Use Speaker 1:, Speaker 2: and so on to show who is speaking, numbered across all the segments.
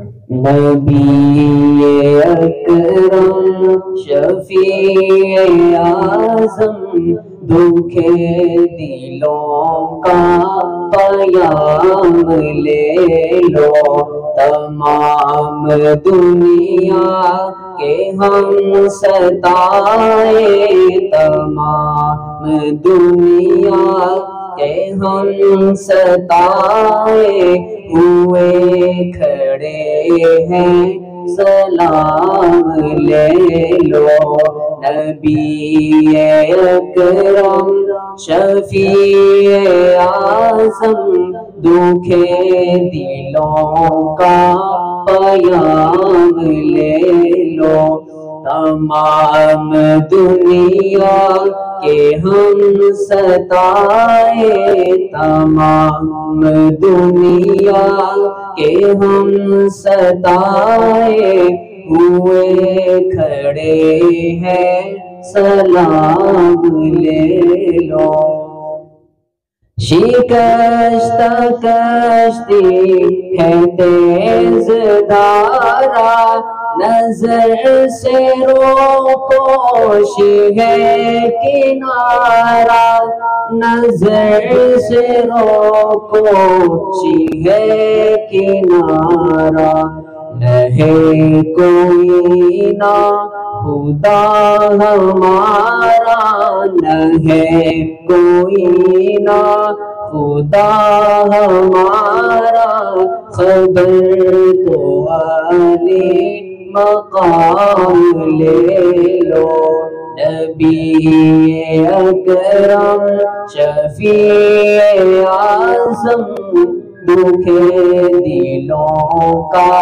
Speaker 1: نبی اکرم شفیع اعظم دکھے دلوں کا پیام لے لو، تمام دنیا کے ہم ستائے، تمام دنیا کہ ہم ستائے ہوئے کھڑے ہیں، سلام لے لو۔ نبی اکرم شفیع اعظم دکھے دلوں کا پیام لے لو، تمام دنیا کہ ہم ستائے، تمام دنیا کہ ہم ستائے ہوئے کھڑے ہیں، سلام لے لو۔ شکست کشتی ہے تیز دھارا، نظر سے روپوشی ہے کنارہ، نظر سے روپوشی ہے کنارہ، رہے کوئی نہ خدا ہمارا، نہ ہے کوئی نہ خدا ہمارا، خبر تو عالی مقام لے لو۔ نبی اکرم شفیع اعظم دکھے دلوں کا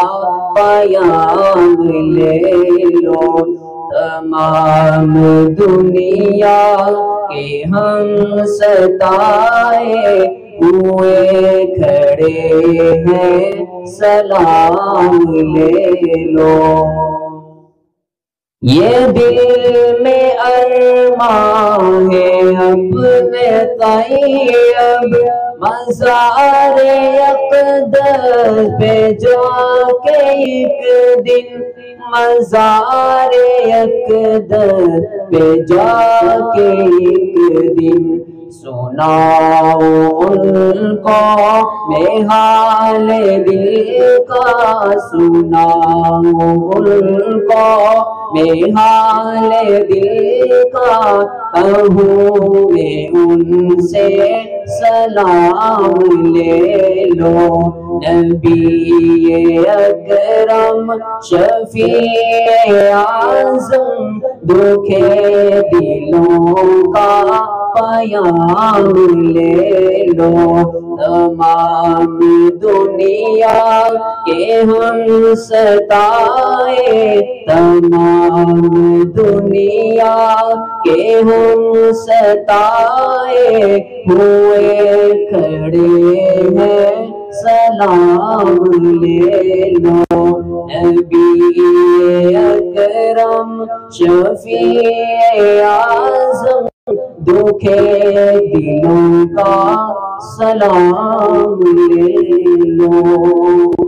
Speaker 1: پیام لے لو، تمام دنیا کہ ہم ستائے ہوئے کھڑے ہیں، سلام لے لو۔ یہ دل میں ارمان ہے اپنے طیب، مزار اقدس پہ جا کے ایک دن، مزار اقدس پہ جا کے ایک دن، سناؤ ان کو میں حال دل کا، سناؤ ان کو میں حال دل کا، کہوں میں ان سے سلام لے لو۔ نبی اکرم شفیع اعظم دکھے دلوں کا پیام لے لو، تمام دنیا کہ ہم ستائے، تمام دنیا کہ ہم ستائے ہوئے کھڑے ہیں، سلام لے لو۔ نبی اکرم شفیع اعظم دکھے دلوں کا سلام لے لو۔